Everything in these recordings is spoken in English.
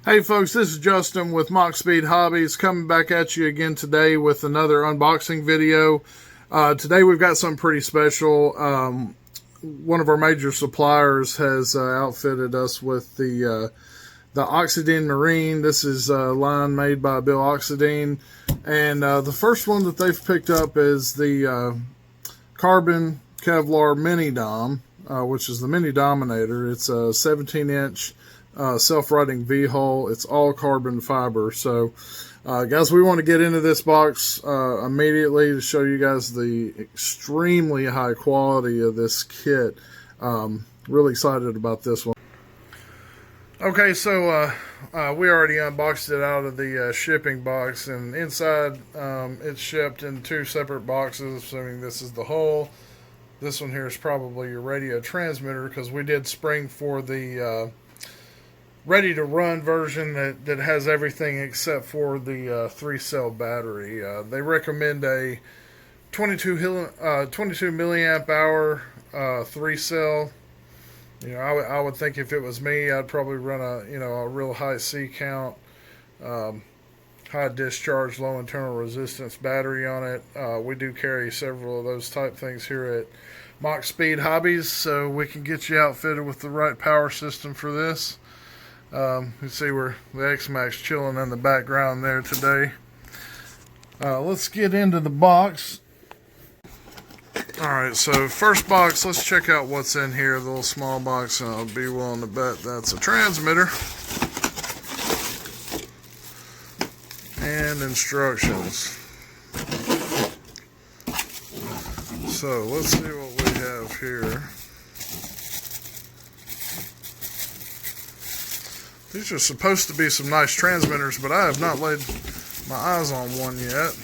Hey folks, this is Justin with Mach Speed Hobbies coming back at you again today with another unboxing video. Today we've got something pretty special. One of our major suppliers has outfitted us with the Oxidean Marine. This is a line made by Bill Oxidean, and the first one that they've picked up is the carbon Kevlar Mini-dom, which is the Mini-Dominator. It's a 17-inch self-righting V-hull. It's all carbon fiber. So guys, we want to get into this box immediately to show you guys the extremely high quality of this kit. Really excited about this one. Okay, so we already unboxed it out of the shipping box, and inside it's shipped in two separate boxes, assuming this is the hull. This one here is probably your radio transmitter, because we did spring for the ready to run version that has everything except for the 3-cell battery. They recommend a 22 milliamp hour 3-cell. You know, I would think if it was me, I'd probably run a real high C count, high discharge, low internal resistance battery on it. We do carry several of those type things here at Mach Speed Hobbies, so we can get you outfitted with the right power system for this. You see where the X-Max chilling in the background there today. Let's get into the box. Alright, so first box, let's check out what's in here. The little small box, and I'll be willing to bet that's a transmitter. And instructions. So, let's see what we have here. These are supposed to be some nice transmitters, but I have not laid my eyes on one yet.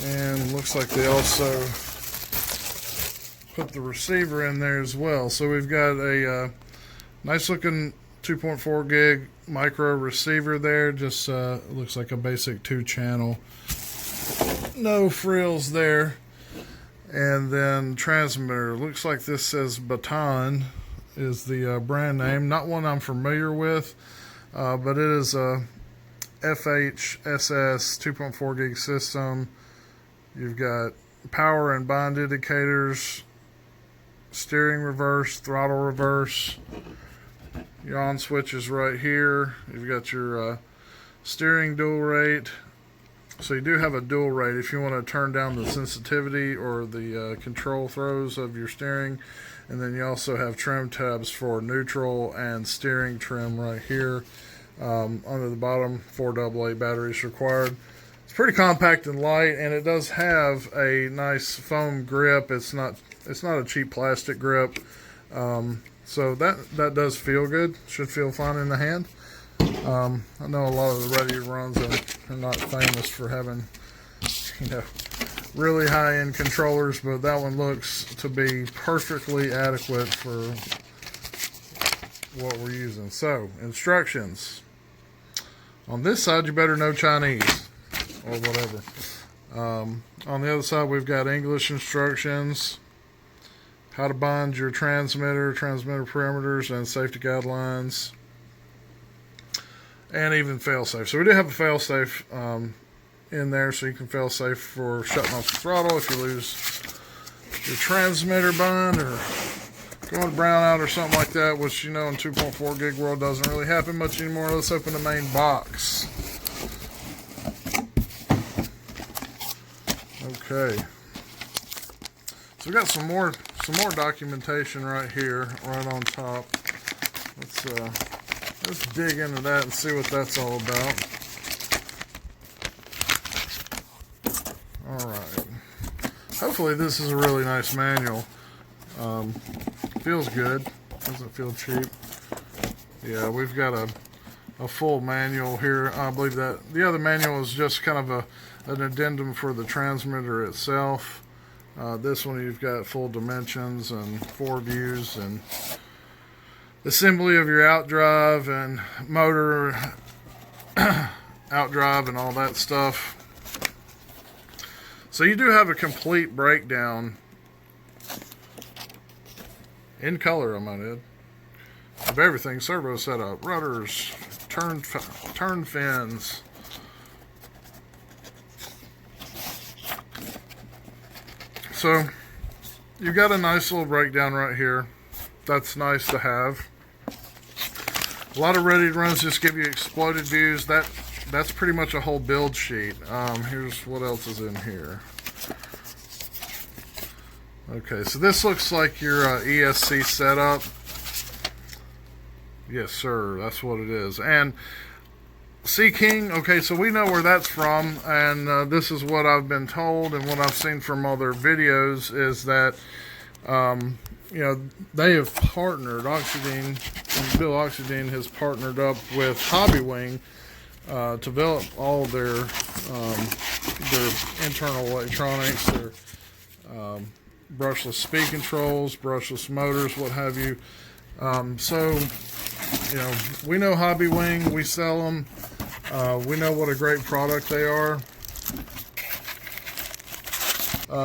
And looks like they also put the receiver in there as well. So we've got a nice looking 2.4 gig micro receiver there. Just looks like a basic 2-channel. No frills there. And then transmitter, looks like this says Baton is the brand name. Not one I'm familiar with, but it is a FHSS 2.4 gig system. You've got power and bind indicators, steering reverse, throttle reverse. Your on switch is right here. You've got your steering dual rate. So you do have a dual rate if you want to turn down the sensitivity or the control throws of your steering. And then you also have trim tabs for neutral and steering trim right here. Under the bottom, 4 AA batteries required. It's pretty compact and light, and it does have a nice foam grip. It's not a cheap plastic grip. So that does feel good. Should feel fine in the hand. I know a lot of the ready runs are not famous for having, really high-end controllers, but that one looks to be perfectly adequate for what we're using. So, instructions. On this side, you better know Chinese or whatever. On the other side, we've got English instructions, how to bind your transmitter parameters, and safety guidelines. And even fail-safe. So we do have a fail-safe in there, so you can fail-safe for shutting off the throttle if you lose your transmitter bind or going to brown out or something like that, which, in 2.4 gig world doesn't really happen much anymore. Let's open the main box. Okay. So we got some more documentation right here, right on top. Let's dig into that and see what that's all about. Alright. Hopefully this is a really nice manual. Feels good. Doesn't feel cheap. Yeah, we've got a full manual here. I believe that the other manual is just kind of an addendum for the transmitter itself. This one you've got full dimensions and 4 views and assembly of your outdrive and motor outdrive and all that stuff. So you do have a complete breakdown in color, I might add, of everything: servo setup, rudders, turn fins. So you've got a nice little breakdown right here. That's nice to have. A lot of ready runs just give you exploded views. That's pretty much a whole build sheet. Here's what else is in here. Okay, so this looks like your ESC setup. Yes, sir, that's what it is. And Sea King, okay, so we know where that's from, and this is what I've been told and what I've seen from other videos is that, you know, they have partnered, Bill Oxidean has partnered up with Hobbywing to develop all their internal electronics, their brushless speed controls, brushless motors, what have you. So, you know, we know Hobbywing, we sell them. We know what a great product they are.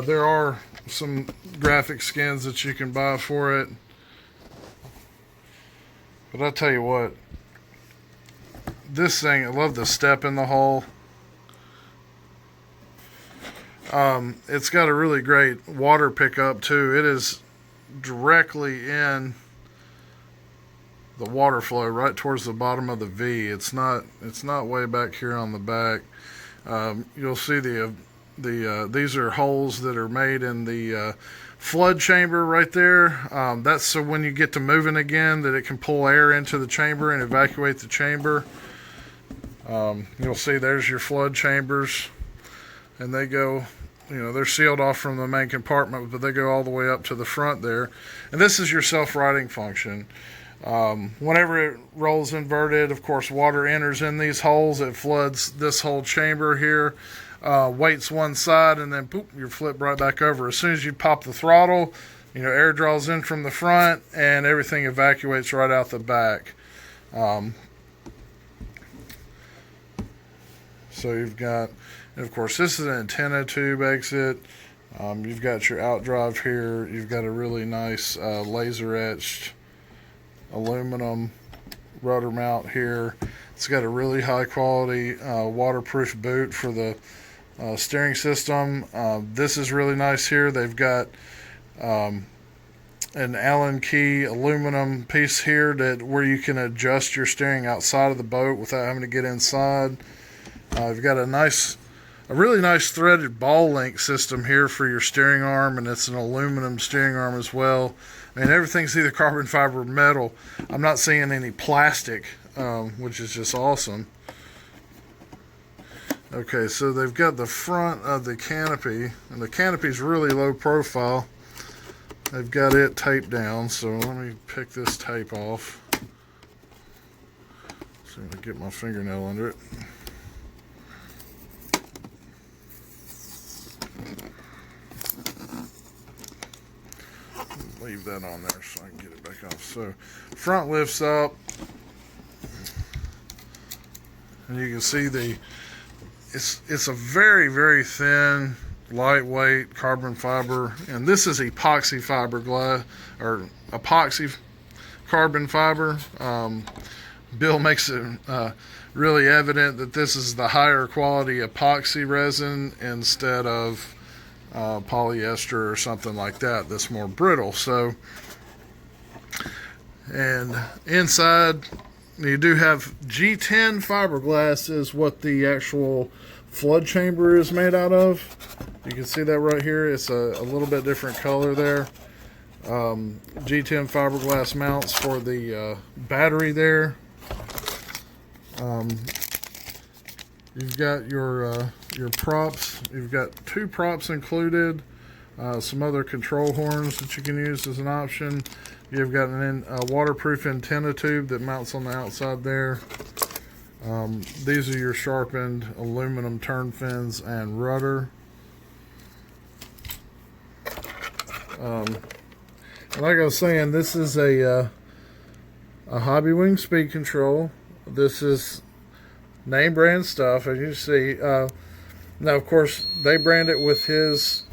There are some graphic skins that you can buy for it. But I'll tell you what, this thing, I love the step in the hole. It's got a really great water pickup too. It is directly in the water flow right towards the bottom of the V. It's not way back here on the back. You'll see these are holes that are made in the flood chamber right there. That's so when you get to moving again that it can pull air into the chamber and evacuate the chamber. You'll see there's your flood chambers, and they go, you know, they're sealed off from the main compartment, but they go all the way up to the front there. And this is your self-righting function. Whenever it rolls inverted, of course, water enters in these holes. It floods this whole chamber here, weights one side, and then boop, you're flipped right back over. As soon as you pop the throttle, you know, air draws in from the front, and everything evacuates right out the back. So you've got, and of course, this is an antenna tube exit. You've got your outdrive here. You've got a really nice laser etched aluminum rudder mount here. It's got a really high quality waterproof boot for the steering system. This is really nice here. They've got an Allen key aluminum piece here where you can adjust your steering outside of the boat without having to get inside. You've got a really nice threaded ball link system here for your steering arm, and it's an aluminum steering arm as well. I mean, everything's either carbon fiber or metal. I'm not seeing any plastic, which is just awesome. Okay, so they've got the front of the canopy, and the canopy's really low profile. They've got it taped down, so let me pick this tape off. So I'm going to get my fingernail under it. Leave that on there so I can get it back off. So front lifts up, and you can see it's a very, very thin, lightweight carbon fiber, and this is epoxy fiberglass or epoxy carbon fiber. Bill makes it really evident that this is the higher quality epoxy resin instead of polyester or something like that that's more brittle. So, and inside you do have G10 fiberglass is what the actual flood chamber is made out of. You can see that right here. It's a little bit different color there. G10 fiberglass mounts for the battery there. You've got your props. You've got two props included. Some other control horns that you can use as an option. You've got a waterproof antenna tube that mounts on the outside there. These are your sharpened aluminum turn fins and rudder. Like I was saying, this is a Hobbywing speed control. This is name brand stuff, as you see. Now, of course, they brand it with his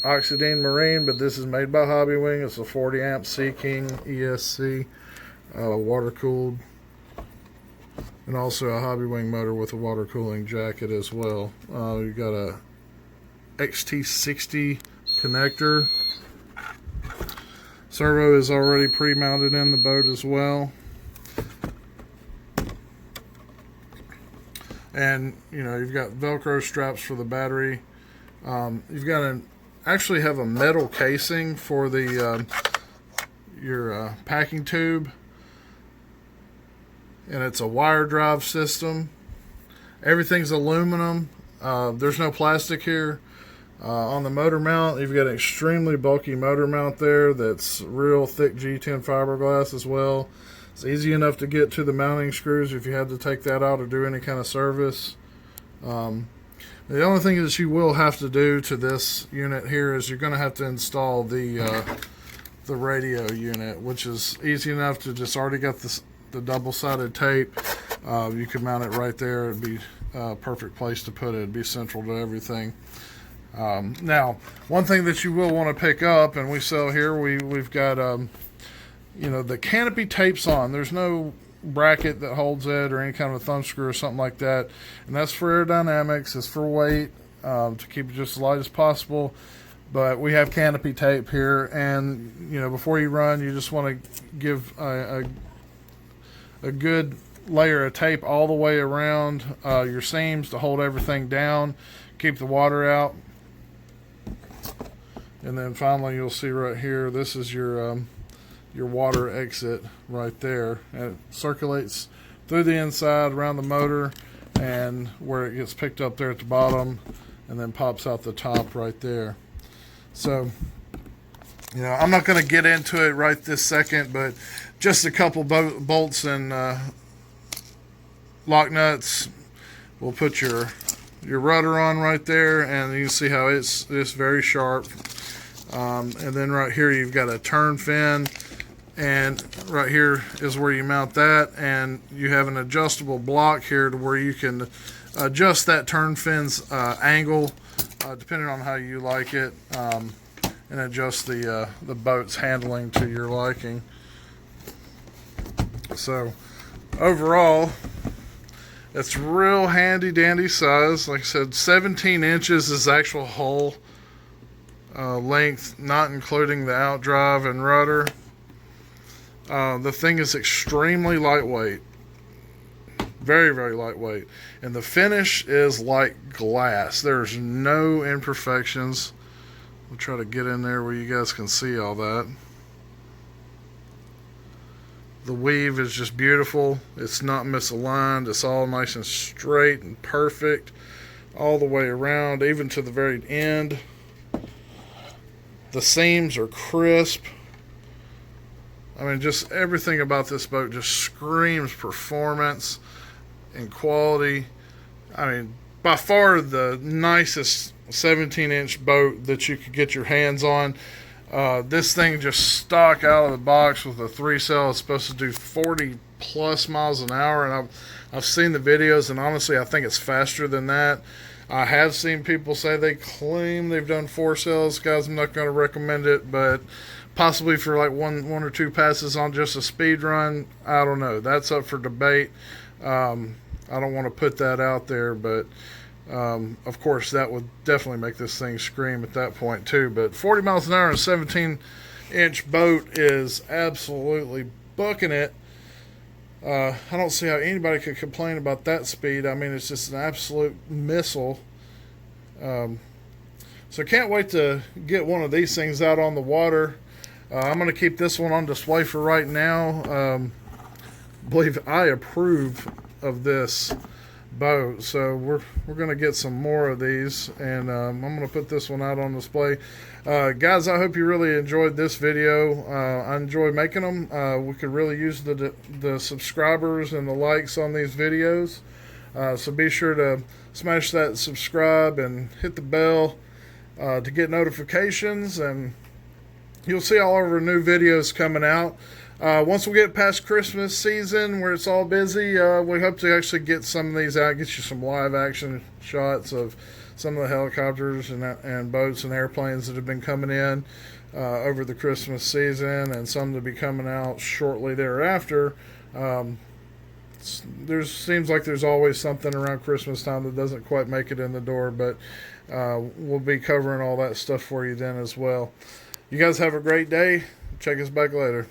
Oxidean Marine, but this is made by Hobby Wing. It's a 40 amp Sea King ESC, water cooled, and also a Hobby Wing motor with a water cooling jacket as well. You've got a XT60 connector. Servo is already pre-mounted in the boat as well. And you know, you've got Velcro straps for the battery. You've got actually have a metal casing for the your packing tube, and it's a wire drive system. Everything's aluminum. There's no plastic here. On the motor mount, you've got an extremely bulky motor mount there that's real thick G10 fiberglass as well. It's easy enough to get to the mounting screws if you had to take that out or do any kind of service. The only thing that you will have to do to this unit here is you're going to have to install the radio unit, which is easy enough to just already got the double-sided tape. You could mount it right there. It'd be a perfect place to put it. It'd be central to everything. Now, one thing that you will want to pick up, and we sell here, we've got you know, the canopy tapes on. There's no bracket that holds it or any kind of a thumb screw or something like that, and that's for aerodynamics. It's for weight, to keep it just as light as possible. But we have canopy tape here, and you know, before you run, you just want to give a good layer of tape all the way around your seams to hold everything down, keep the water out. And then finally, you'll see right here, this is your water exit right there, and it circulates through the inside around the motor, and where it gets picked up there at the bottom, and then pops out the top right there. So, you know, I'm not going to get into it right this second, but just a couple bolts and lock nuts. We'll put your rudder on right there, and you can see how it's very sharp. And then right here you've got a turn fin, and right here is where you mount that, and you have an adjustable block here to where you can adjust that turn fin's angle depending on how you like it, and adjust the boat's handling to your liking. So overall, it's real handy dandy size. Like I said, 17 inches is actual hull length, not including the outdrive and rudder. The thing is extremely lightweight, very, very lightweight, and the finish is like glass. There's no imperfections. We'll try to get in there where you guys can see all that. The weave is just beautiful. It's not misaligned. It's all nice and straight and perfect all the way around, even to the very end. The seams are crisp. I mean, just everything about this boat just screams performance and quality. I mean, by far the nicest 17-inch boat that you could get your hands on. This thing just stock out of the box with a 3-cell. It's supposed to do 40 plus miles an hour, and I've seen the videos, and honestly I think it's faster than that. I have seen people say they claim they've done 4 cells. Guys, I'm not going to recommend it, but possibly for like one or two passes on just a speed run, I don't know. That's up for debate. I don't want to put that out there, but of course that would definitely make this thing scream at that point too. But 40 miles an hour on a 17-inch boat is absolutely booking it. I don't see how anybody could complain about that speed. I mean, it's just an absolute missile. So can't wait to get one of these things out on the water. I'm going to keep this one on display for right now. I believe I approve of this boat, so we're going to get some more of these, and I'm going to put this one out on display. Guys, I hope you really enjoyed this video. I enjoy making them. We could really use the subscribers and the likes on these videos, so be sure to smash that subscribe and hit the bell to get notifications, and you'll see all of our new videos coming out. Once we get past Christmas season where it's all busy, we hope to actually get some of these out, get you some live action shots of some of the helicopters and boats and airplanes that have been coming in over the Christmas season, and some to be coming out shortly thereafter. Seems like there's always something around Christmas time that doesn't quite make it in the door, but we'll be covering all that stuff for you then as well. You guys have a great day. Check us back later.